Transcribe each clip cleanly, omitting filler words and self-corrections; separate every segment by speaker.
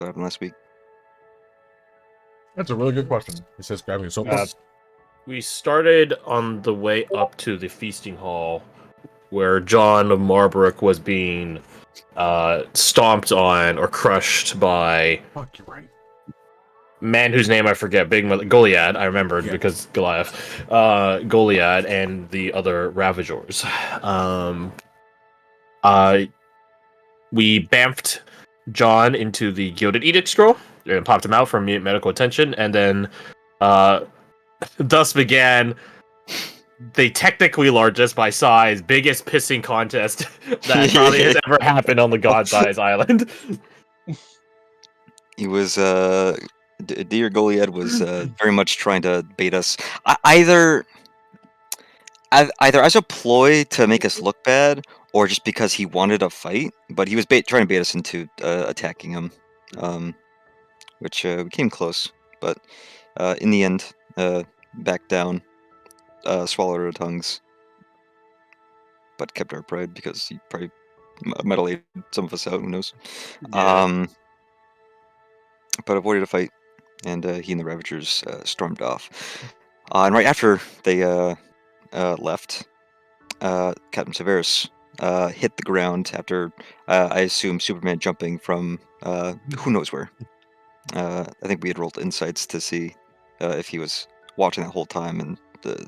Speaker 1: What happened last week?
Speaker 2: That's a really good question. He says, grabbing a soapbox.
Speaker 3: We started on the way up to the feasting hall, where John of Marbrook was being stomped on or crushed by
Speaker 2: Fuck, you're right.
Speaker 3: man whose name I forget. Goliad, I remembered
Speaker 2: Yeah.
Speaker 3: because Goliath. Goliad and the other Ravagers. We bamfed John into the Gilded Edict scroll and popped him out for immediate medical attention, and then thus began the technically largest by size, biggest pissing contest that probably has ever happened on the God's Eyes Island.
Speaker 1: He was, Dear Goliad was very much trying to bait us. Either as a ploy to make us look bad, or just because he wanted a fight, but he was trying to bait us into attacking him, which we came close, but in the end, backed down, swallowed our tongues, but kept our pride because he probably mutilated some of us out, who knows.
Speaker 3: Yeah.
Speaker 1: But avoided a fight, and he and the Ravagers stormed off. And right after they left, Captain Severus hit the ground after, I assume, Superman jumping from who knows where. I think we had rolled insights to see if he was watching that whole time, and the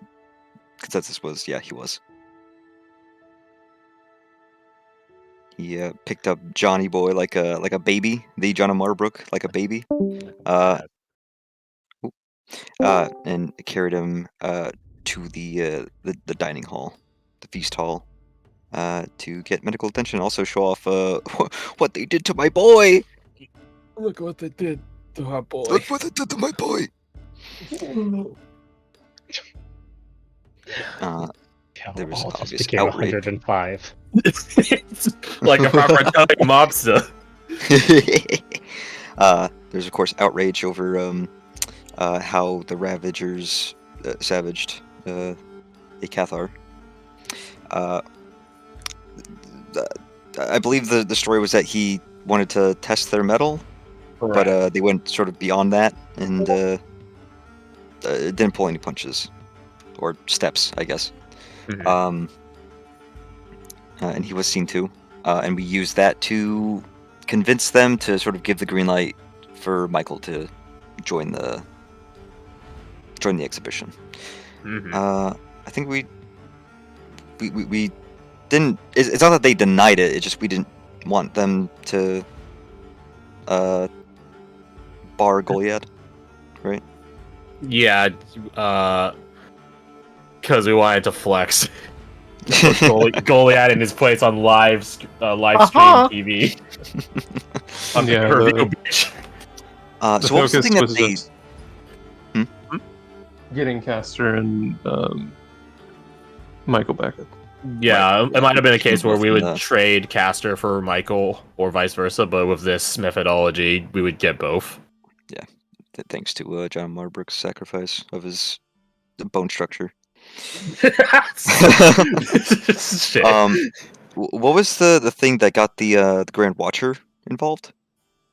Speaker 1: consensus was, yeah, he was. He picked up Johnny Boy like a baby, the John of Marbrook, like a baby, and carried him to the dining hall, the feast hall, to get medical attention. Also show off what they did to my boy.
Speaker 3: Look what they did to our boy.
Speaker 1: Look what they did to my boy. There was
Speaker 4: All just
Speaker 1: obvious
Speaker 4: became
Speaker 1: outrage.
Speaker 4: 105.
Speaker 3: Like a proper Italian mobster.
Speaker 1: There's of course outrage over how the Ravagers savaged a Cathar. I believe the story was that he wanted to test their mettle, but they went sort of beyond that and didn't pull any punches or steps, I guess.
Speaker 3: Mhm.
Speaker 1: And he was seen to, and we used that to convince them to sort of give the green light for Michael to join the exhibition. I think we didn't. It's not that they denied it. It's just we didn't want them to bar Goliad, right?
Speaker 3: Yeah, because we wanted to flex. Goliad in his place on live stream TV. On
Speaker 5: Yeah,
Speaker 3: Pay-per-view, bitch.
Speaker 5: The
Speaker 1: So what was the
Speaker 5: focus
Speaker 1: thing that
Speaker 5: was
Speaker 1: they?
Speaker 5: just getting Castor and Michael back up.
Speaker 3: Yeah, it might have been a case where we would
Speaker 1: The-
Speaker 3: trade Castor for Michael or vice versa, but with this methodology, we would get both.
Speaker 1: Thanks to John Marbrook's sacrifice of his bone structure.
Speaker 3: Shit.
Speaker 1: What was the thing that got the Grand Watcher involved?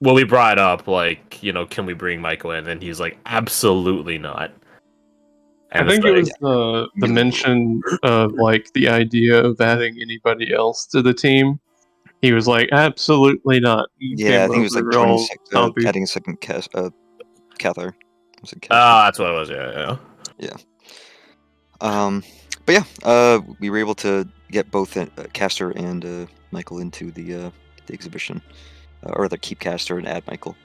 Speaker 3: Well, we brought up, like, can we bring Michael in? And he's like, absolutely not. And
Speaker 5: I think
Speaker 3: it's
Speaker 5: it
Speaker 3: like,
Speaker 5: was the mention of like the idea of adding anybody else to the team. He was like, absolutely not. He
Speaker 1: Yeah, I
Speaker 5: came
Speaker 1: think it was like
Speaker 5: over
Speaker 1: joining
Speaker 5: all zombie.
Speaker 1: adding a second Cathar. Was it Cathar?
Speaker 3: that's what it was, yeah.
Speaker 1: But yeah, we were able to get both Castor and Michael into the exhibition, or rather keep Castor and add Michael.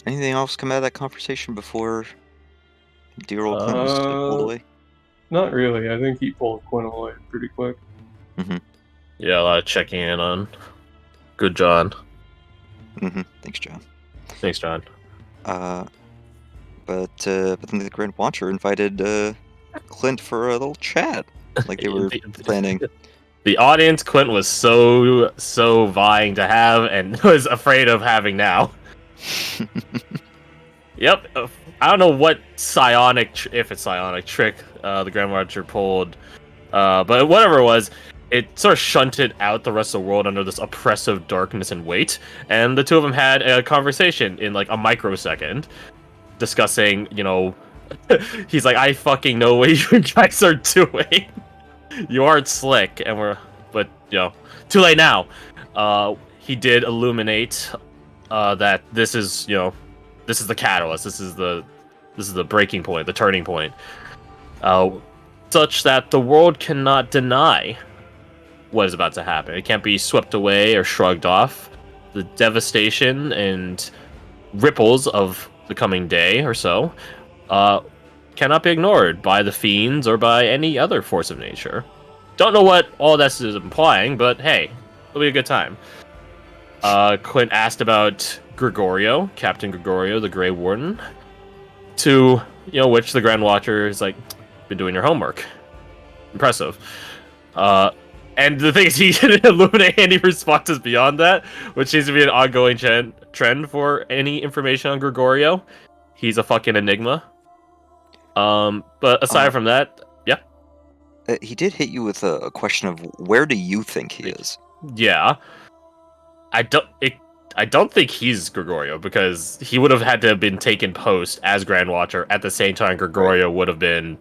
Speaker 1: Anything else come out of that conversation before dear old Clint was pulled away?
Speaker 5: Not really. I think he pulled Quinn away pretty quick.
Speaker 3: Yeah, a lot of checking in on good John.
Speaker 1: Thanks, John.
Speaker 3: Thanks, John.
Speaker 1: But then the Grand Watcher invited Clint for a little chat, like they were planning.
Speaker 3: The audience Clint was so vying to have and was afraid of having now. Yep. I don't know what psionic, if it's psionic trick, the Grand Watcher pulled, but whatever it was, it sort of shunted out the rest of the world under this oppressive darkness and weight. And the two of them had a conversation in like a microsecond, discussing, he's like, I fucking know what you guys are doing. You aren't slick, but too late now. He did illuminate that this is the catalyst. This is the breaking point, the turning point, such that the world cannot deny what is about to happen. It can't be swept away or shrugged off. The devastation and ripples of the coming day or so cannot be ignored by the fiends or by any other force of nature. Don't know what all this is implying, but hey, it'll be a good time. Quint asked about Gregorio, Captain Gregorio, the Grey Warden, to which the Grand Watcher is like, been doing your homework. Impressive. And the thing is, he didn't illuminate any responses beyond that, which seems to be an ongoing trend for any information on Gregorio. He's a fucking enigma. But aside from that, yeah.
Speaker 1: He did hit you with a question of where do you think he is?
Speaker 3: Yeah. I don't think he's Gregorio, because he would have had to have been taken post as Grand Watcher at the same time Gregorio would have been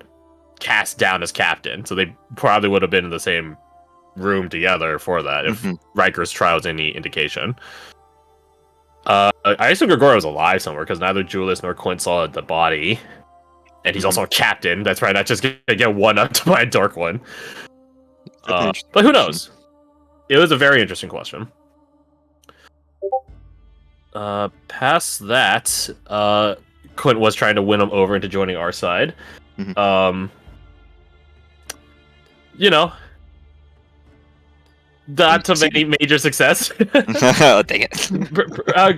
Speaker 3: cast down as captain. So they probably would have been in the same room together for that, if Riker's trial is any indication. I assume Gregorio was alive somewhere, because neither Julius nor Quint saw the body. And he's also a captain. That's right, not just gonna get one-upped by a Dark One. But who knows? It was a very interesting question. Past that, Quint was trying to win him over into joining our side. Not to any major success.
Speaker 1: Dang it.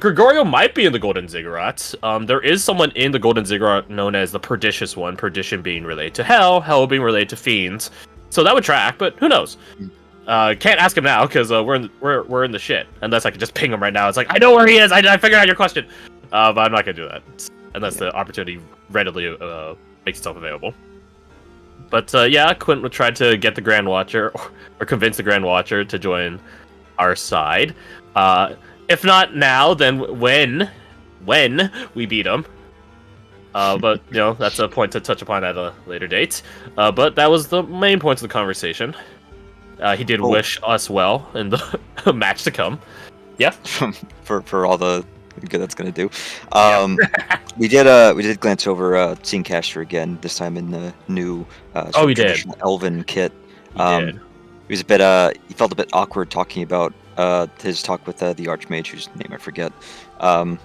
Speaker 3: Gregorio might be in the Golden Ziggurat. There is someone in the Golden Ziggurat known as the Pernicious One, perdition being related to hell, hell being related to fiends. So that would track, but who knows? Can't ask him now, because we're in the shit. Unless I could just ping him right now. It's like, I know where he is! I figured out your question! But I'm not gonna do that. Unless the opportunity readily makes itself available. But yeah, Quint would try to get the Grand Watcher, or convince the Grand Watcher to join our side. If not now, then when we beat him. But that's a point to touch upon at a later date. But that was the main points of the conversation. He did wish us well in the match to come. Yeah.
Speaker 1: for all the good that's gonna do. We did glance over seeing Castor again, this time in the new
Speaker 3: we did.
Speaker 1: traditional Elven kit.
Speaker 3: He did.
Speaker 1: He was a bit he felt a bit awkward talking about his talk with the Archmage, whose name I forget. But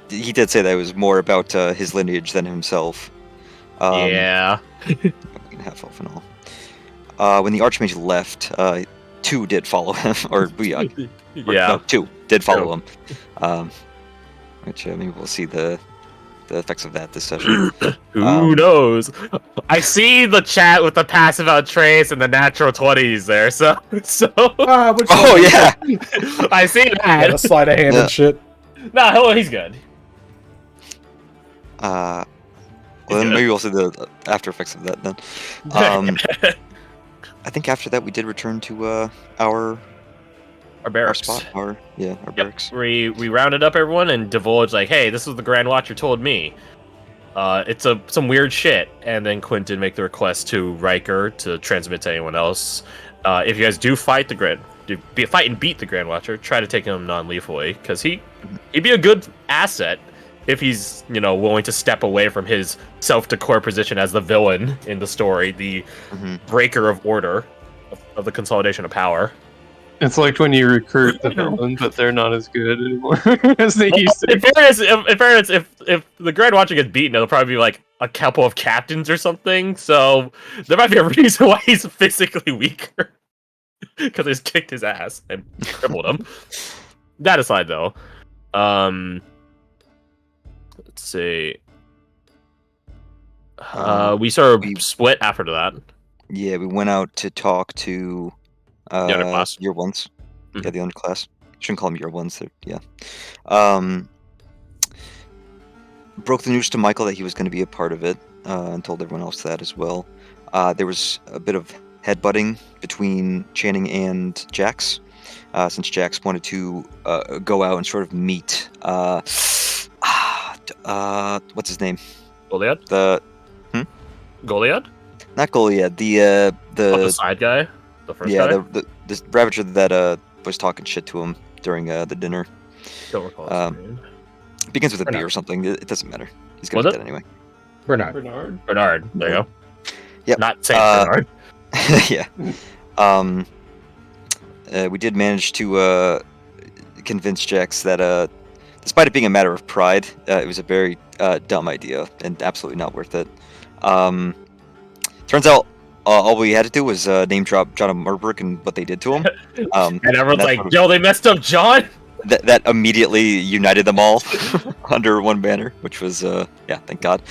Speaker 1: he did say that it was more about his lineage than himself.
Speaker 3: Yeah.
Speaker 1: Half elf and all. When the Archmage left, two did follow him, or yeah, no, two did follow him. Which maybe we'll see the effects of that this session.
Speaker 3: Who knows? I see the chat with the passive out trace and the natural 20s there, so.
Speaker 1: Oh yeah,
Speaker 3: I see that.
Speaker 2: Yeah, the sleight of hand and shit.
Speaker 3: No, he's good.
Speaker 1: Well, then maybe we'll see the after effects of that then. I think after that we did return to our
Speaker 3: barracks.
Speaker 1: Spot, our barracks.
Speaker 3: We rounded up everyone and divulged like, hey, this is what the Grand Watcher told me. It's some weird shit. And then Quint did make the request to Riker to transmit to anyone else. If you guys do fight fight and beat the Grand Watcher, try to take him non-lethally, because he'd be a good asset if he's willing to step away from his self-declare position as the villain in the story, the breaker of order of the consolidation of power.
Speaker 5: It's like when you recruit the villain, but they're not as good anymore as they used to.
Speaker 3: In fairness, if the Grand Watcher gets beaten, it'll probably be like a couple of captains or something. So there might be a reason why he's physically weaker, because he's kicked his ass and crippled him. That aside, though, let's see. We sort of split after that.
Speaker 1: Yeah, we went out to talk to
Speaker 3: the underclass.
Speaker 1: Year ones. Yeah, the underclass. Shouldn't call them year ones. Yeah. Broke the news to Michael that he was going to be a part of it, and told everyone else that as well. There was a bit of headbutting between Channing and Jax, since Jax wanted to go out and sort of meet what's his name?
Speaker 3: Goliath?
Speaker 1: The
Speaker 3: Goliath?
Speaker 1: not Goliath,
Speaker 3: The
Speaker 1: the
Speaker 3: side guy? The first
Speaker 1: yeah,
Speaker 3: guy?
Speaker 1: the Ravager that was talking shit to him during the dinner.
Speaker 3: Don't recall his name.
Speaker 1: Begins with a B
Speaker 4: Bernard.
Speaker 1: or something. It doesn't matter. He's gonna
Speaker 3: Was
Speaker 1: be
Speaker 3: it?
Speaker 1: dead anyway.
Speaker 4: Bernard.
Speaker 3: Bernard. There you go.
Speaker 1: Yep.
Speaker 3: Not Saint Bernard.
Speaker 1: Yeah. We did manage to convince Jax that despite it being a matter of pride, it was a very dumb idea and absolutely not worth it. Turns out all we had to do was name drop John and Murbrick and what they did to him.
Speaker 3: And everyone's
Speaker 1: that's
Speaker 3: like,
Speaker 1: what-
Speaker 3: yo, they messed up John?
Speaker 1: that immediately united them all under one banner, which was yeah, thank God.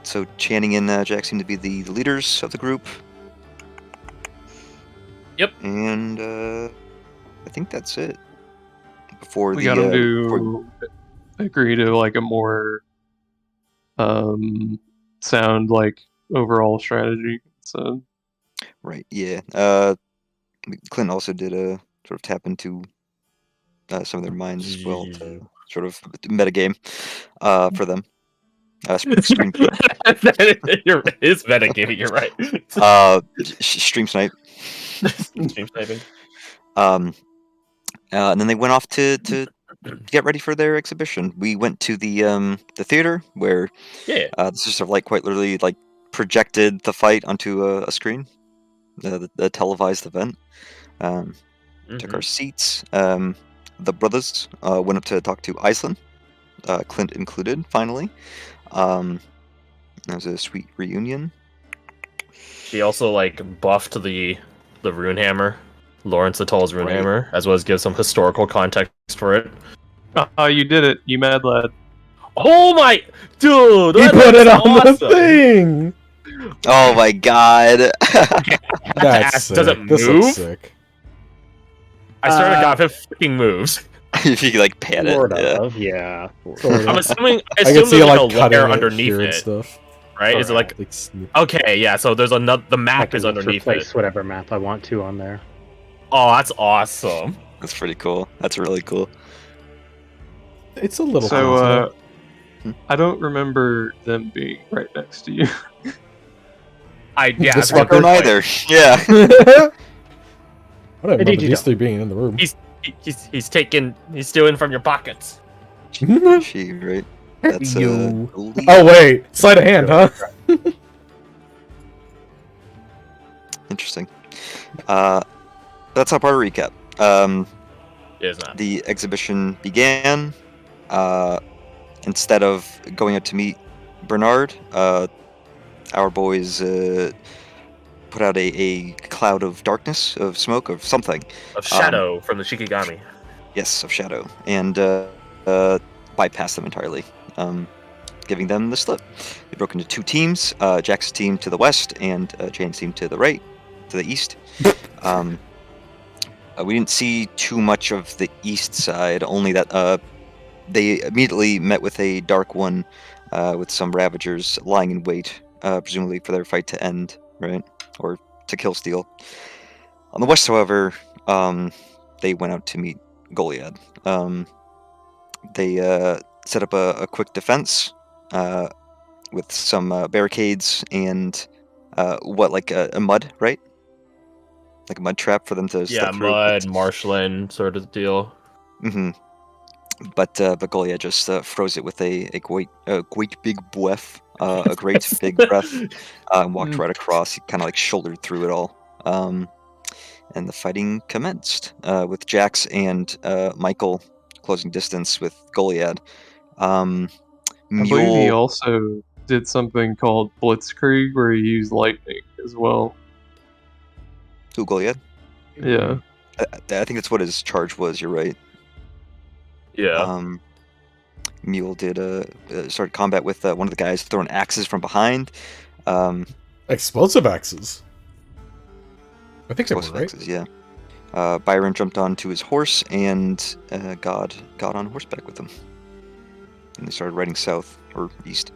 Speaker 1: So Channing and Jack seem to be the leaders of the group.
Speaker 3: Yep.
Speaker 1: And I think that's it. Before
Speaker 5: We
Speaker 1: the
Speaker 5: got him
Speaker 1: before-
Speaker 5: to agree to like a more sound like overall strategy. So
Speaker 1: right, yeah. Clint also did sort of tap into some of their minds as well to sort of metagame for them. Stream
Speaker 3: It's metagaming, you're right.
Speaker 1: stream snipe.
Speaker 3: Stream sniping.
Speaker 1: And then they went off to get ready for their exhibition. We went to the theater where
Speaker 3: Yeah.
Speaker 1: the Sister of Light quite literally like projected the fight onto a screen, the televised event. Took our seats. The brothers went up to talk to Iceland, Clint included. Finally, that was a sweet reunion.
Speaker 3: She also like buffed the rune hammer, Lawrence Atoll's rune hammer, as well as give some historical context for it.
Speaker 5: oh, you did it, you mad lad.
Speaker 3: Oh my dude!
Speaker 2: He
Speaker 3: that
Speaker 2: put it
Speaker 3: looks
Speaker 2: on the
Speaker 3: awesome.
Speaker 2: thing.
Speaker 1: Oh my God!
Speaker 2: That's sick.
Speaker 3: Does it
Speaker 2: This
Speaker 3: move?
Speaker 2: looks sick.
Speaker 3: I swear to God, if it freaking moves.
Speaker 1: If you like pan it,
Speaker 4: Sort
Speaker 1: yeah.
Speaker 4: of, yeah.
Speaker 2: Sort
Speaker 3: I'm
Speaker 2: of.
Speaker 3: assuming
Speaker 2: I
Speaker 3: there's
Speaker 2: can see it
Speaker 3: like
Speaker 2: like
Speaker 3: a
Speaker 2: cutting
Speaker 3: layer
Speaker 2: it
Speaker 3: underneath
Speaker 2: here and
Speaker 3: it,
Speaker 2: stuff.
Speaker 3: right? Is it like
Speaker 2: Like,
Speaker 3: okay? Yeah. So there's another. The
Speaker 4: I
Speaker 3: map
Speaker 4: can
Speaker 3: is
Speaker 4: just
Speaker 3: underneath
Speaker 4: replace
Speaker 3: it.
Speaker 4: whatever map I want to on there.
Speaker 3: Oh, that's awesome.
Speaker 1: That's pretty cool. That's really cool.
Speaker 2: it's a little.
Speaker 5: So
Speaker 1: Hmm.
Speaker 5: I don't remember them being right next to you.
Speaker 3: Yeah.
Speaker 2: This
Speaker 3: that's a
Speaker 1: I
Speaker 3: good
Speaker 1: don't
Speaker 3: point.
Speaker 1: either. Yeah.
Speaker 2: I don't
Speaker 4: Hey,
Speaker 2: remember
Speaker 4: DG
Speaker 2: these
Speaker 4: don't.
Speaker 2: three being in the room.
Speaker 3: He's stealing from your pockets.
Speaker 1: She right. That's
Speaker 2: You.
Speaker 1: elite.
Speaker 2: Oh wait, sleight of hand, huh?
Speaker 1: Interesting. That's how part of recap.
Speaker 3: It is not.
Speaker 1: The exhibition began. Instead of going out to meet Bernard, our boys put out a cloud of darkness, of smoke, of something.
Speaker 3: Of Shadow from the Shikigami.
Speaker 1: Yes, of shadow, and bypassed them entirely, giving them the slip. They broke into two teams: Jack's team to the west and Jane's team to the right, to the east. We didn't see too much of the east side, only that they immediately met with a dark one with some Ravagers lying in wait, presumably for their fight to end, right? Or to kill Steel. On the west, however, they went out to meet Goliad. They set up a quick defense with some barricades and like a mud, right? Like a mud trap for them to
Speaker 3: Yeah,
Speaker 1: step through.
Speaker 3: mud, marshland sort of deal.
Speaker 1: Mm-hmm. But Goliath just froze it with a great big breath, a great big breath, and walked right across. He kind of like shouldered through it all. And the fighting commenced with Jax and Michael closing distance with Goliad.
Speaker 5: I believe he
Speaker 1: Mule,
Speaker 5: also did something called Blitzkrieg where he used lightning as well.
Speaker 1: who Goliad?
Speaker 5: Yeah.
Speaker 1: I think that's what his charge was. You're right.
Speaker 3: Yeah.
Speaker 1: Mule did started combat with one of the guys throwing axes from behind.
Speaker 2: Explosive axes. I think so,
Speaker 1: Explosive
Speaker 2: right?
Speaker 1: axes, yeah. Byron jumped onto his horse and got on horseback with him. And they started riding south or east.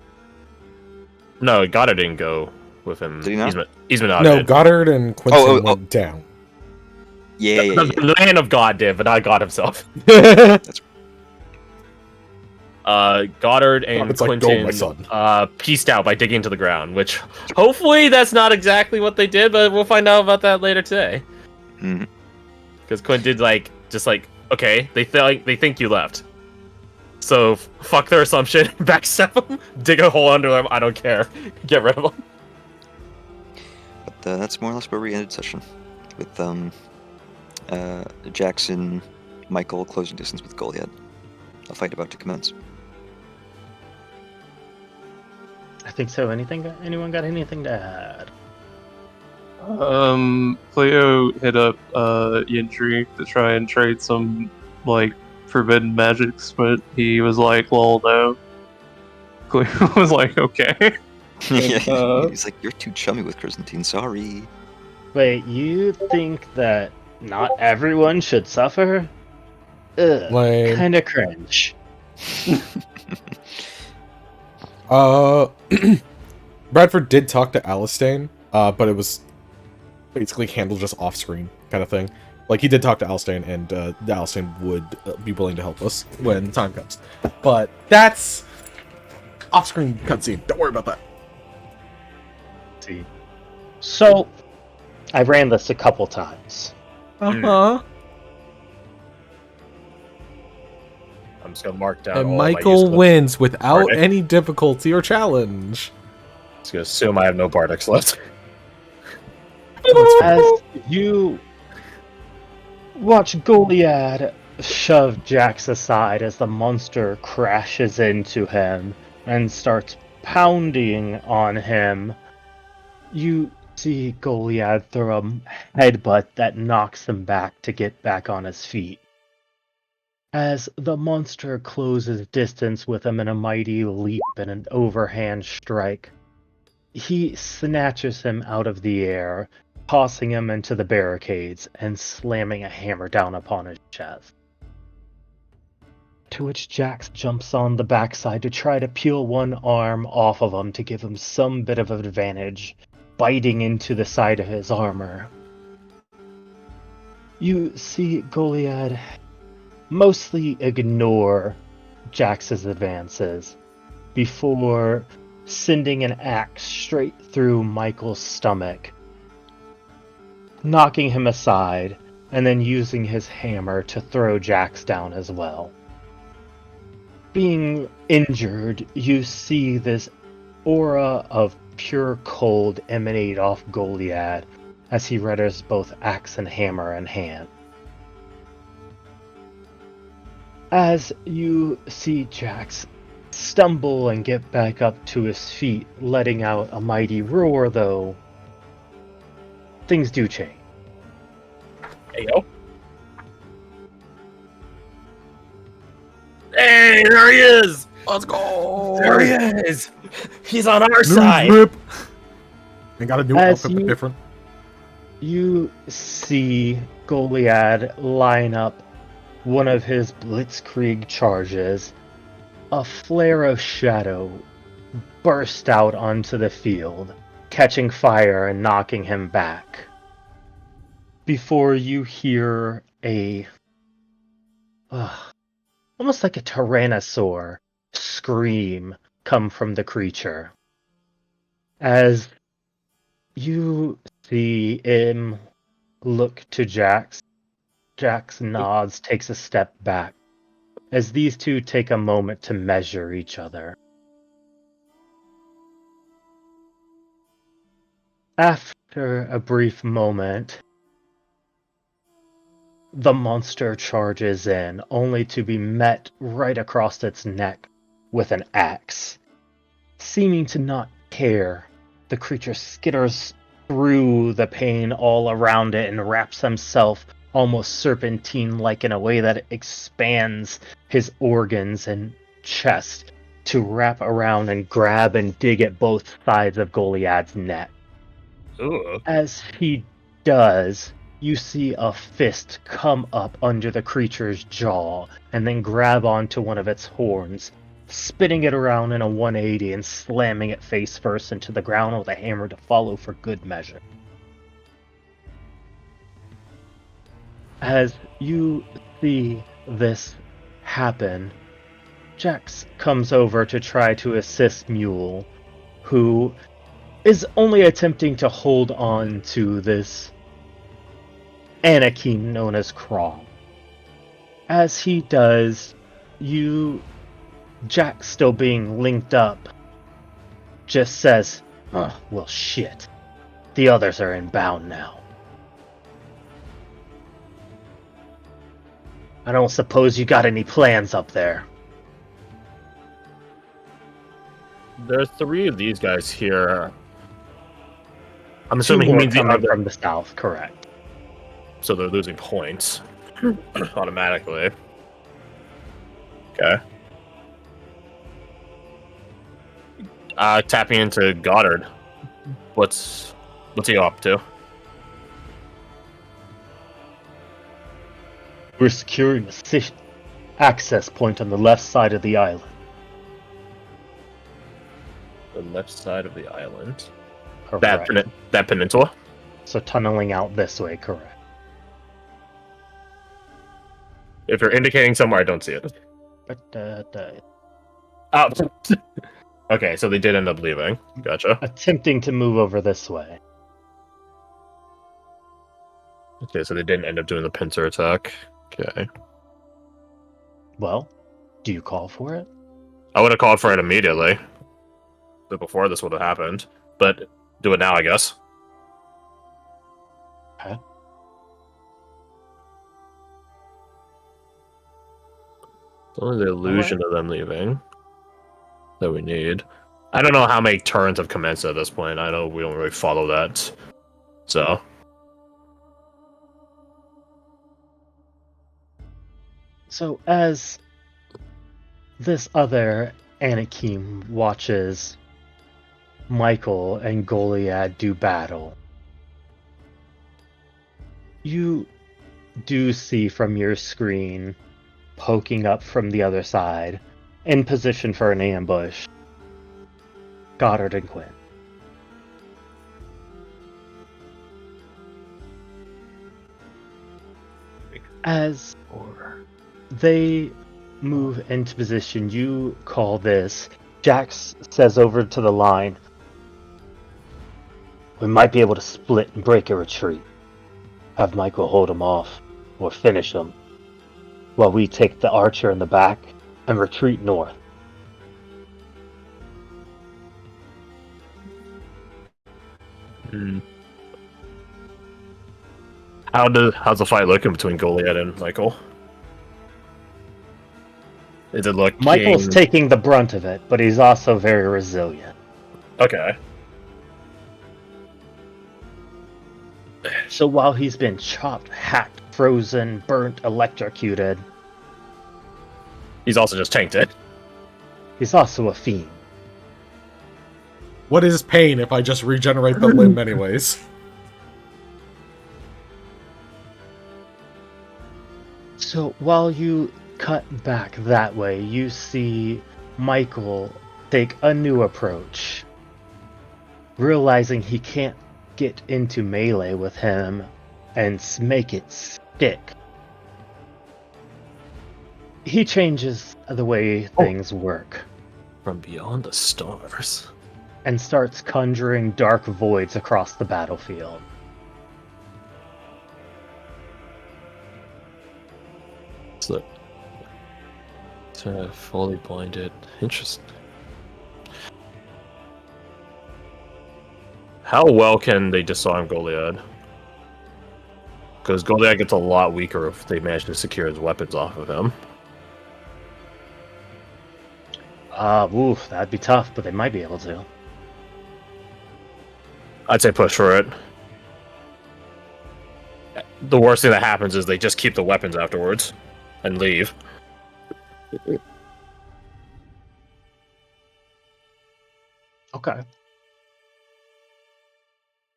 Speaker 3: No, Gotta didn't go with him.
Speaker 1: Did he not?
Speaker 3: He's been
Speaker 2: No,
Speaker 3: outed.
Speaker 2: Goddard and Quinton
Speaker 1: oh.
Speaker 2: went down.
Speaker 1: Yeah.
Speaker 3: The man of God did, but not God himself. Goddard and
Speaker 2: it's like,
Speaker 3: Quinton
Speaker 2: "Go, my son."
Speaker 3: pieced out by digging into the ground, which hopefully that's not exactly what they did, but we'll find out about that later today.
Speaker 1: Mhm.
Speaker 3: Because Quinton did just okay, they think you left, so fuck their assumption, backstab them, dig a hole under them. I don't care, get rid of them.
Speaker 1: But that's more or less where we ended session, with Jackson, Michael closing distance with Goliath. A fight about to commence.
Speaker 4: I think so. Anyone got anything to add?
Speaker 5: Cleo hit up Yintri to try and trade some forbidden magics, but he was like, "Lol, no." Cleo was like, "Okay."
Speaker 1: He's like, "You're too chummy with Chrysantine. Sorry."
Speaker 4: Wait, you think that not everyone should suffer? Ugh,
Speaker 2: Lame.
Speaker 4: kind of cringe.
Speaker 2: Bradford did talk to Alistane, but it was basically handled just off-screen kind of thing. Like, he did talk to Alistane, and Alistane would be willing to help us when the time comes. But that's off-screen cutscene. Don't worry about that.
Speaker 4: See. So, I ran this a couple times.
Speaker 2: Uh-huh.
Speaker 3: I'm just gonna mark down.
Speaker 2: And
Speaker 3: all my
Speaker 2: Michael
Speaker 3: useful-
Speaker 2: wins without
Speaker 3: Bardic.
Speaker 2: any difficulty or challenge.
Speaker 3: Just gonna assume I have no Bardics left.
Speaker 4: As you watch Goliath shove Jax aside as the monster crashes into him and starts pounding on him, you see Goliath throw a headbutt that knocks him back to get back on his feet. As the monster closes distance with him in a mighty leap and an overhand strike, he snatches him out of the air, tossing him into the barricades and slamming a hammer down upon his chest. To which Jax jumps on the backside to try to peel one arm off of him to give him some bit of advantage, biting into the side of his armor. You see Goliath mostly ignore Jax's advances before sending an axe straight through Michael's stomach, knocking him aside, and then using his hammer to throw Jax down as well. Being injured, you see this aura of pure cold emanate off Goliath as he renders both axe and hammer in hand. As you see Jax stumble and get back up to his feet, letting out a mighty roar, though, things do change.
Speaker 3: Hey, yo. Hey, there he is!
Speaker 2: Let's go!
Speaker 3: There he is! He's on our
Speaker 2: News
Speaker 3: side!
Speaker 2: rip! And got a new
Speaker 4: As
Speaker 2: outfit, but
Speaker 4: you-
Speaker 2: different.
Speaker 4: You see Goliath line up one of his blitzkrieg charges. A flare of shadow burst out onto the field, catching fire and knocking him back. Before you hear a almost like a tyrannosaur scream come from the creature. As you see him look to Jax, Jax nods, takes a step back, as these two take a moment to measure each other. After a brief moment, the monster charges in, only to be met right across its neck with an axe. Seeming to not care, the creature skitters through the pain all around it and wraps himself almost serpentine-like in a way that expands his organs and chest to wrap around and grab and dig at both sides of Goliath's neck.
Speaker 3: Ooh.
Speaker 4: As he does, you see a fist come up under the creature's jaw and then grab onto one of its horns, spinning it around in a 180 and slamming it face first into the ground with a hammer to follow for good measure. As you see this happen, Jax comes over to try to assist Mule, who is only attempting to hold on to this Anakim known as Crawl. As he does, Jax still being linked up, just says, "Oh, well shit. The others are inbound now. I don't suppose you got any plans up there."
Speaker 3: There's 3 of these guys here. I'm
Speaker 4: Two
Speaker 3: assuming he
Speaker 4: more
Speaker 3: means the
Speaker 4: coming
Speaker 3: other,
Speaker 4: from the south, correct.
Speaker 3: so they're losing points automatically. Okay. Tapping into Goddard. What's he up to?
Speaker 4: We're securing a access point on the left side of the island.
Speaker 3: The left side of the island.
Speaker 4: Correct.
Speaker 3: That peninsula?
Speaker 4: So tunneling out this way, correct.
Speaker 3: If you're indicating somewhere, I don't see it.
Speaker 4: But,
Speaker 3: Oh. Okay, so they did end up leaving. Gotcha.
Speaker 4: attempting to move over this way.
Speaker 3: Okay, so they didn't end up doing the pincer attack. Okay.
Speaker 4: Well, do you call for it?
Speaker 3: I would have called for it immediately. Before this would have happened. But do it now, I guess.
Speaker 4: Okay.
Speaker 3: It's only the illusion of them leaving that we need. I don't know how many turns have commenced at this point. I know we don't really follow that. So.
Speaker 4: So as this other Anakim watches Michael and Goliad do battle, you do see from your screen, poking up from the other side, in position for an ambush, Goddard and Quinn. As they move into position, you call this. Jax says over to the line, "We might be able to split and break a retreat. Have Michael hold him off, or finish him, while we take the archer in the back and retreat north."
Speaker 3: How's the fight looking between Goliath and Michael? Is it looking...
Speaker 4: Michael's taking the brunt of it, but he's also very resilient.
Speaker 3: Okay.
Speaker 4: So while he's been chopped, hacked, frozen, burnt, electrocuted,
Speaker 3: He's also just tanked it.
Speaker 4: he's also a fiend.
Speaker 2: What is pain if I just regenerate the limb anyways?
Speaker 4: So while you cut back that way, you see Michael take a new approach. Realizing he can't get into melee with him and make it stick, he changes the way things work
Speaker 3: From beyond the stars.
Speaker 4: and starts conjuring dark voids across the battlefield.
Speaker 3: So, fully blinded. Interesting. How well can they disarm Goliath? Because Goliath gets a lot weaker if they manage to secure his weapons off of him.
Speaker 4: Oof, that'd be tough, but they might be able to.
Speaker 3: I'd say push for it. The worst thing that happens is they just keep the weapons afterwards and leave.
Speaker 4: Okay.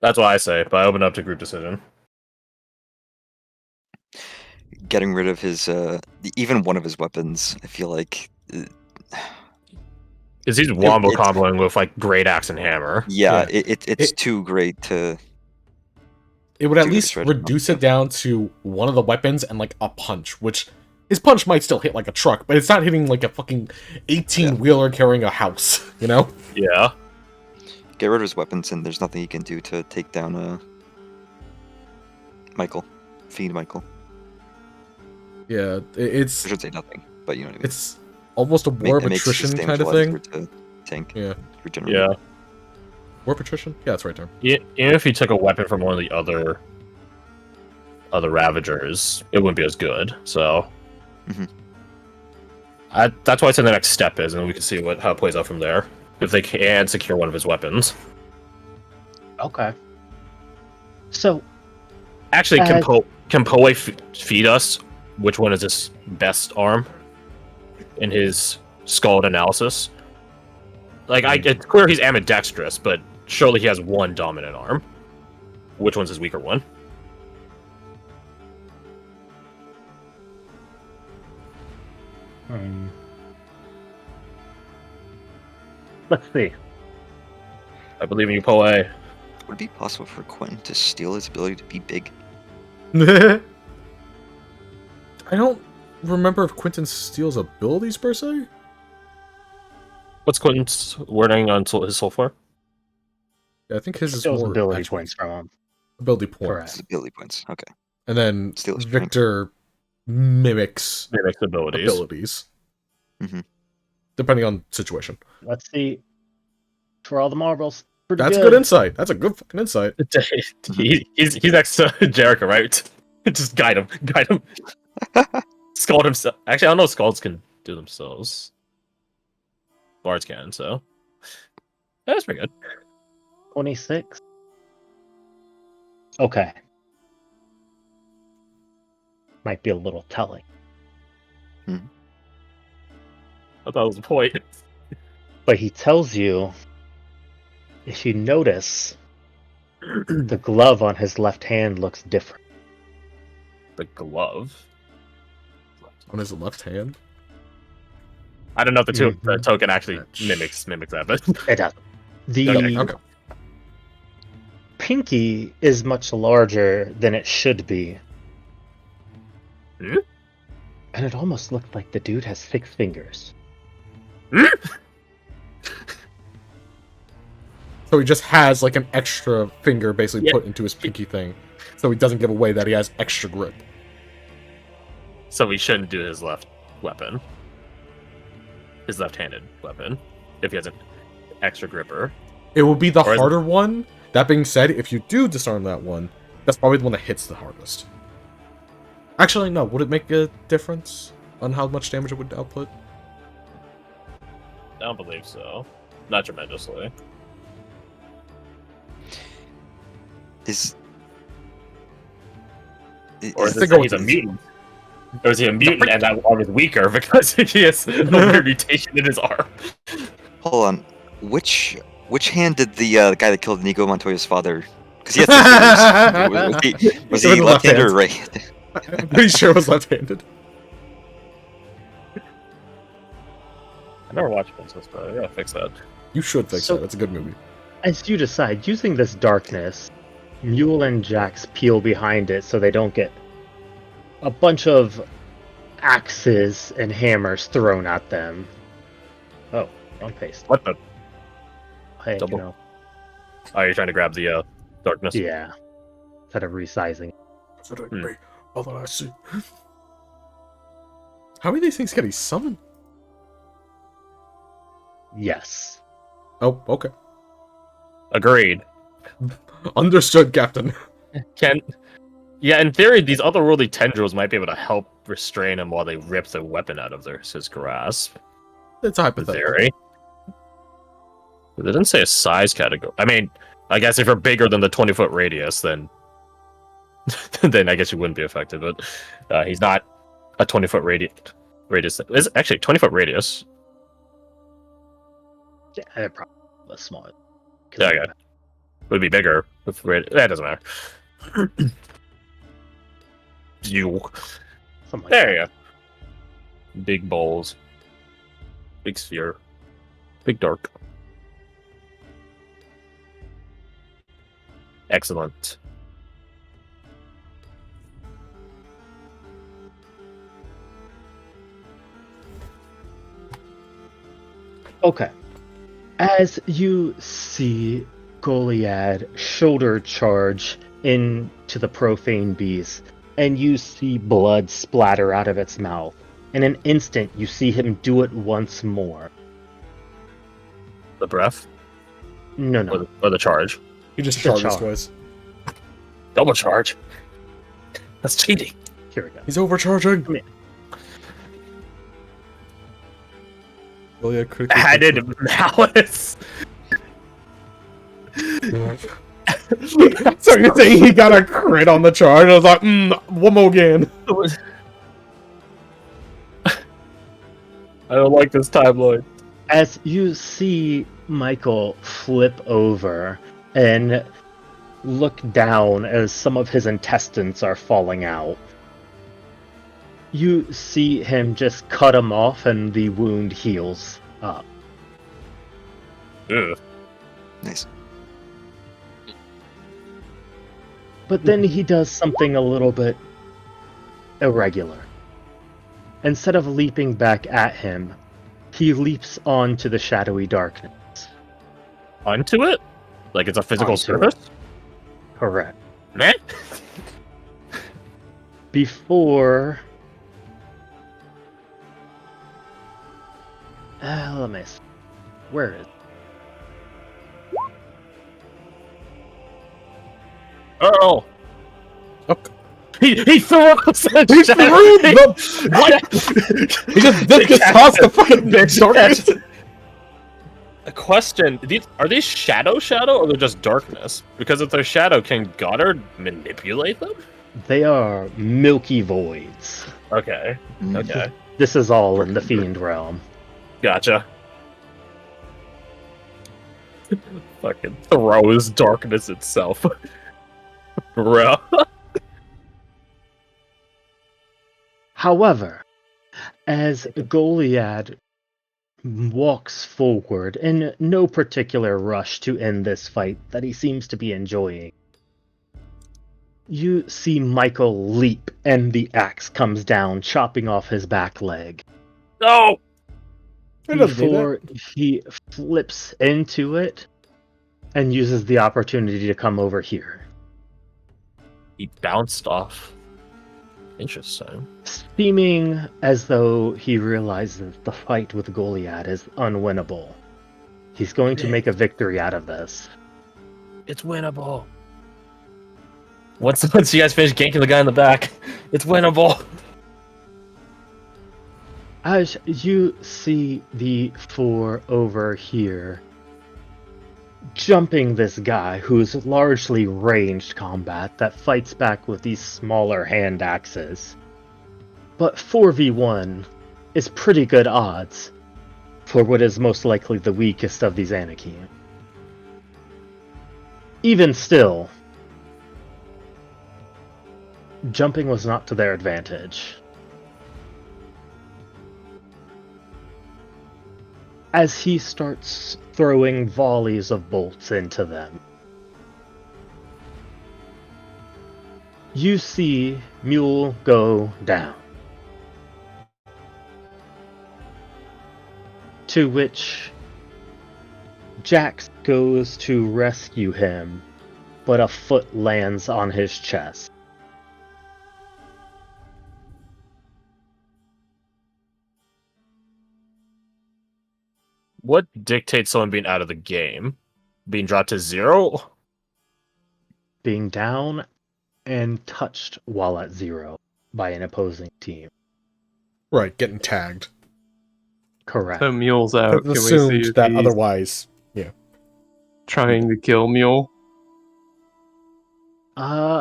Speaker 3: That's what I say, but I open up to group decision.
Speaker 1: Getting rid of his even one of his weapons, I feel like
Speaker 3: Because he's wombo
Speaker 1: it's-
Speaker 3: comboing with like great axe and hammer.
Speaker 1: Yeah,
Speaker 2: Yeah.
Speaker 1: it's
Speaker 2: It-
Speaker 1: too great to.
Speaker 2: It would at
Speaker 1: Dude,
Speaker 2: least
Speaker 1: it's regimental.
Speaker 2: reduce it down to one of the weapons and like a punch, which his punch might still hit like a truck, but it's not hitting like a fucking 18-wheeler carrying a house, you know?
Speaker 3: Yeah.
Speaker 1: Get rid of his weapons, and there's nothing he can do to take down Michael, Fiend Michael.
Speaker 2: Yeah,
Speaker 1: I
Speaker 2: it's
Speaker 1: should say nothing, but you know what I mean.
Speaker 2: it's almost a war of
Speaker 1: It makes his
Speaker 2: attrition
Speaker 1: damage
Speaker 2: kind
Speaker 1: a
Speaker 2: of
Speaker 1: lot
Speaker 2: thing.
Speaker 1: easier to tank.
Speaker 2: Yeah.
Speaker 1: Regenerate.
Speaker 3: Yeah.
Speaker 2: War of attrition? Yeah, that's the right term.
Speaker 3: Even if he took a weapon from one of the other Ravagers, it wouldn't be as good. So
Speaker 1: Mhm.
Speaker 3: that's why I said the next step is, and we can see how it plays out from there. If they can secure one of his weapons.
Speaker 4: Okay. So,
Speaker 3: Actually,
Speaker 4: Uh,
Speaker 3: can Poe feed us which one is his best arm in his Scald analysis? Like, it's clear he's ambidextrous, but surely he has one dominant arm. Which one's his weaker one?
Speaker 4: let's see.
Speaker 3: I believe in you, Poe.
Speaker 1: Would it be possible for Quentin to steal his ability to be big?
Speaker 2: I don't remember if Quentin steals abilities per se.
Speaker 3: What's Quentin's wording on his soul for?
Speaker 2: Yeah, I think his is
Speaker 4: Those
Speaker 2: more
Speaker 4: ability
Speaker 2: actual
Speaker 4: points from him.
Speaker 2: ability points.
Speaker 4: Correct.
Speaker 1: His ability points. Okay.
Speaker 2: And then
Speaker 1: Steal his strength.
Speaker 2: Victor mimics
Speaker 3: Mimics abilities.
Speaker 2: abilities.
Speaker 1: Mhm.
Speaker 2: Depending on situation.
Speaker 4: Let's see. For all the marbles. Pretty
Speaker 2: That's good insight. That's a good fucking insight.
Speaker 3: he's next to Jericho, right? Just guide him. Scald himself. Actually, I don't know if Scalds can do themselves. Bards can, so. That's pretty good.
Speaker 4: 26. Okay. Might be a little telling.
Speaker 3: I thought that was the point.
Speaker 4: But he tells you, if you notice, the glove on his left hand looks different.
Speaker 3: The glove.
Speaker 2: On his left hand.
Speaker 3: I don't know if the
Speaker 4: Mhm.
Speaker 3: token actually
Speaker 2: Fetch.
Speaker 3: mimics that, but
Speaker 4: It does. The
Speaker 2: Okay.
Speaker 4: pinky is much larger than it should be.
Speaker 3: Hmm?
Speaker 4: And it almost looked like the dude has 6 fingers.
Speaker 2: So he just has like an extra finger basically
Speaker 3: Yeah.
Speaker 2: put into his pinky thing. So he doesn't give away that he has extra grip.
Speaker 3: so we shouldn't do his left weapon. His left-handed weapon. If he has an extra gripper.
Speaker 2: It will be the
Speaker 3: Or is it-
Speaker 2: harder one. That being said, if you do disarm that one, that's probably the one that hits the hardest. Actually, no. Would it make a difference on how much damage it would output?
Speaker 3: I don't believe so. Not tremendously.
Speaker 1: Is
Speaker 3: Or is
Speaker 2: Let's
Speaker 3: it
Speaker 2: go
Speaker 3: that
Speaker 2: with
Speaker 3: he's a
Speaker 2: these.
Speaker 3: mutant? Or is he a mutant and that arm is weaker because he has a weird mutation in his arm?
Speaker 1: hold on. Which hand did the guy that killed Nico Montoya's father? Because he had 3 fingers. Was
Speaker 2: It was
Speaker 1: he
Speaker 2: the left
Speaker 1: left-handed or
Speaker 2: hand.
Speaker 1: right?
Speaker 2: I'm pretty sure it was left-handed.
Speaker 3: I never watched Princess, but I gotta fix that.
Speaker 2: You should fix
Speaker 4: So-
Speaker 2: that. It's a good movie.
Speaker 4: As you decide, using this darkness, Mule and Jax peel behind it so they don't get a bunch of axes and hammers thrown at them. Oh, wrong paste.
Speaker 3: What the?
Speaker 4: Hey,
Speaker 3: Double.
Speaker 4: you know,
Speaker 3: Oh, you're trying to grab the darkness?
Speaker 4: yeah. Instead of resizing.
Speaker 3: Hmm.
Speaker 2: All that I see. How many of these things can he summon?
Speaker 4: Yes.
Speaker 2: Oh, okay.
Speaker 3: Agreed.
Speaker 2: Understood, Captain.
Speaker 3: Yeah, in theory, these otherworldly tendrils might be able to help restrain him while they rip the weapon out of his grasp.
Speaker 2: It's
Speaker 3: In
Speaker 2: hypothetical.
Speaker 3: theory. But they didn't say a size category. I mean, I guess if you're bigger than the 20-foot radius, then then I guess you wouldn't be affected. But he's not a 20-foot radius. It's actually 20-foot radius.
Speaker 4: Yeah, they're probably a small.
Speaker 3: Yeah, okay. Would be bigger with that doesn't matter. You
Speaker 4: Something like
Speaker 3: there you go. Big bowls. Big sphere. Big dark. Excellent.
Speaker 4: Okay. As you see Goliad shoulder charge into the profane beast, and you see blood splatter out of its mouth, in an instant you see him do it once more.
Speaker 3: The breath
Speaker 4: No,
Speaker 3: or
Speaker 4: no.
Speaker 3: the charge.
Speaker 2: He just
Speaker 4: The
Speaker 2: charges
Speaker 4: charge.
Speaker 2: twice.
Speaker 3: Double charge. That's cheating.
Speaker 4: Here we go.
Speaker 2: He's overcharging.
Speaker 4: Come here.
Speaker 2: Well, yeah, critically
Speaker 3: Added malice.
Speaker 2: So you're saying he got a crit on the charge? I was like, one more again.
Speaker 3: I don't like this timeline.
Speaker 4: As you see Michael flip over and look down as some of his intestines are falling out, you see him just cut him off and the wound heals up.
Speaker 3: Ugh.
Speaker 1: Nice.
Speaker 4: But then he does something a little bit irregular. Instead of leaping back at him, he leaps onto the shadowy darkness.
Speaker 3: Onto it? Like it's a physical
Speaker 4: Onto
Speaker 3: surface?
Speaker 4: Correct.
Speaker 3: Man?
Speaker 4: Before... let me see. Where is it?
Speaker 3: Oh!
Speaker 2: Okay.
Speaker 3: He threw us a
Speaker 2: He
Speaker 3: shadow.
Speaker 2: threw the what? He just tossed the fucking darkness.
Speaker 3: A question: are these shadow or they're just darkness? Because if they're shadow, can Goddard manipulate them?
Speaker 4: They are milky voids.
Speaker 3: Okay. Okay.
Speaker 4: This is all in the fiend realm.
Speaker 3: Gotcha. Fucking throws darkness itself. Bro.
Speaker 4: However, as Goliad walks forward in no particular rush to end this fight that he seems to be enjoying, you see Michael leap and the axe comes down, chopping off his back leg.
Speaker 3: No!
Speaker 2: It doesn't do
Speaker 4: Before he flips into it and uses the opportunity to come over here.
Speaker 3: He bounced off. Interesting.
Speaker 4: Seeming as though he realizes the fight with Goliad is unwinnable. He's going to make a victory out of this.
Speaker 3: It's winnable. Once you guys finish ganking the guy in the back, it's winnable.
Speaker 4: As you see the four over here jumping this guy who's largely ranged combat that fights back with these smaller hand axes. But 4v1 is pretty good odds for what is most likely the weakest of these Anakim. Even still, jumping was not to their advantage. As he starts throwing volleys of bolts into them, you see Mule go down. To which Jax goes to rescue him, but a foot lands on his chest.
Speaker 3: What dictates someone being out of the game? Being dropped to 0?
Speaker 4: Being down and touched while at 0 by an opposing team.
Speaker 2: Right, getting tagged.
Speaker 4: Correct.
Speaker 5: So Mule's out.
Speaker 2: It's
Speaker 5: Can we see
Speaker 2: assumed
Speaker 5: if
Speaker 2: that
Speaker 5: he's
Speaker 2: otherwise,
Speaker 5: trying to kill Mule?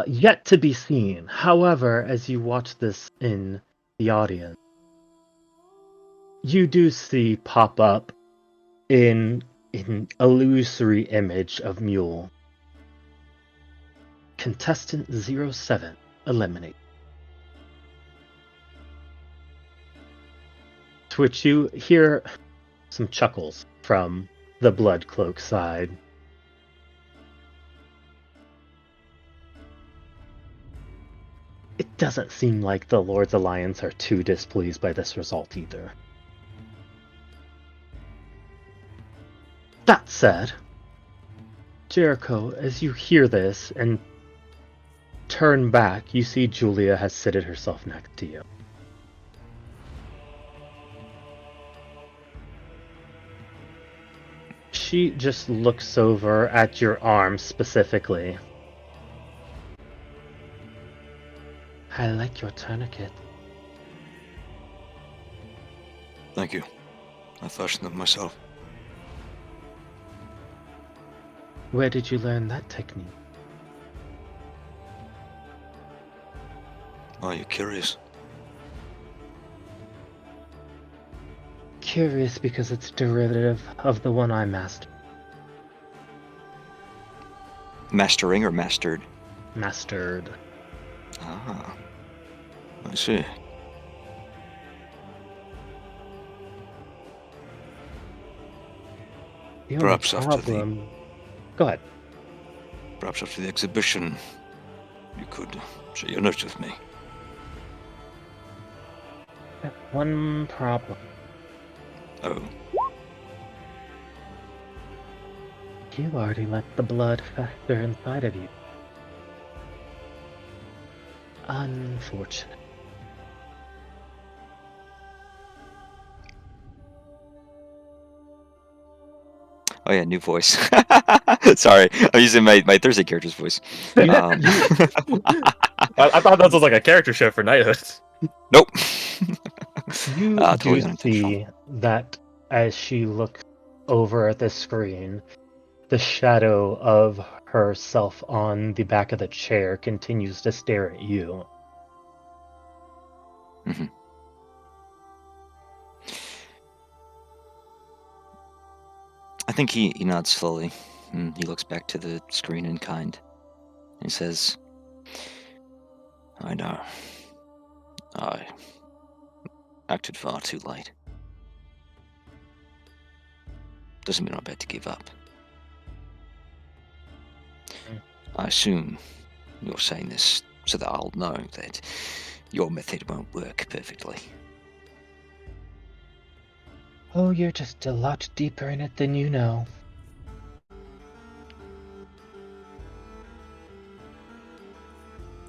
Speaker 4: Yet to be seen. However, as you watch this in the audience, you do see pop up in illusory image of Mule. Contestant 07 eliminate. To which you hear some chuckles from the Blood Cloak side. It doesn't seem like the Lord's Alliance are too displeased by this result either. That said, Jericho, as you hear this and turn back, you see Julia has seated herself next to you. She just looks over at your arm specifically. I like your tourniquet.
Speaker 1: Thank you. I fashioned them myself.
Speaker 4: Where did you learn that technique?
Speaker 1: Are you curious?
Speaker 4: Curious because it's derivative of the one I mastered.
Speaker 1: Mastering or mastered?
Speaker 4: Mastered.
Speaker 1: Ah, I see.
Speaker 4: The only
Speaker 1: Perhaps after the-
Speaker 4: problem... Go ahead.
Speaker 1: Perhaps after the exhibition, you could share your notes with me.
Speaker 4: One problem.
Speaker 1: Oh,
Speaker 4: You already let the blood fester inside of you. Unfortunate.
Speaker 1: oh yeah, new voice. Sorry, I'm using my Thursday character's voice.
Speaker 3: I thought that was like a character shift for knighthood.
Speaker 1: Nope.
Speaker 4: You
Speaker 1: Totally
Speaker 4: do
Speaker 1: unintentional.
Speaker 4: see that as she looks over at the screen, the shadow of herself on the back of the chair continues to stare at you.
Speaker 1: Mhm. I think he nods slowly. And he looks back to the screen in kind. He says, I know. I acted far too late. Doesn't mean I'm about to give up. I assume you're saying this so that I'll know that your method won't work perfectly.
Speaker 4: Oh, you're just a lot deeper in it than you know.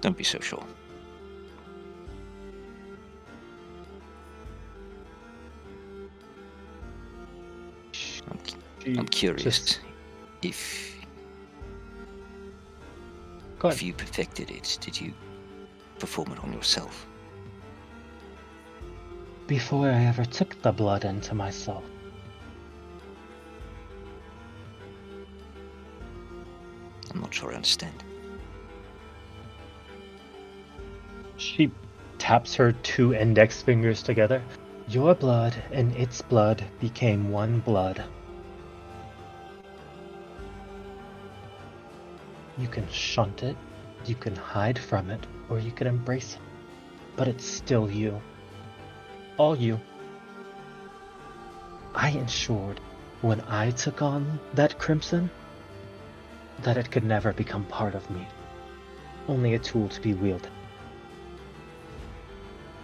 Speaker 1: Don't be so sure. I'm curious if
Speaker 4: Go ahead.
Speaker 1: if you perfected it, did you perform it on yourself?
Speaker 4: Before I ever took the blood into myself.
Speaker 1: I'm not sure I understand.
Speaker 4: She taps her two index fingers together. Your blood and its blood became one blood. You can shunt it, you can hide from it, or you can embrace it. But it's still you. All you. I ensured, when I took on that crimson, that it could never become part of me. Only a tool to be wielded.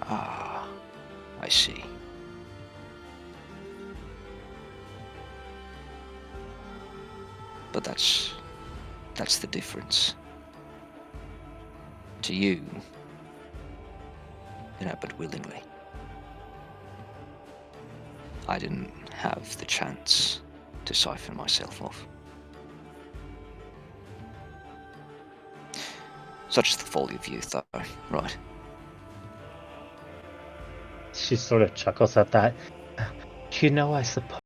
Speaker 1: Ah, I see. But that's the difference. To you, it happened willingly. I didn't have the chance to siphon myself off. Such is the folly of youth, though, right?
Speaker 4: She sort of chuckles at that. You know, I suppose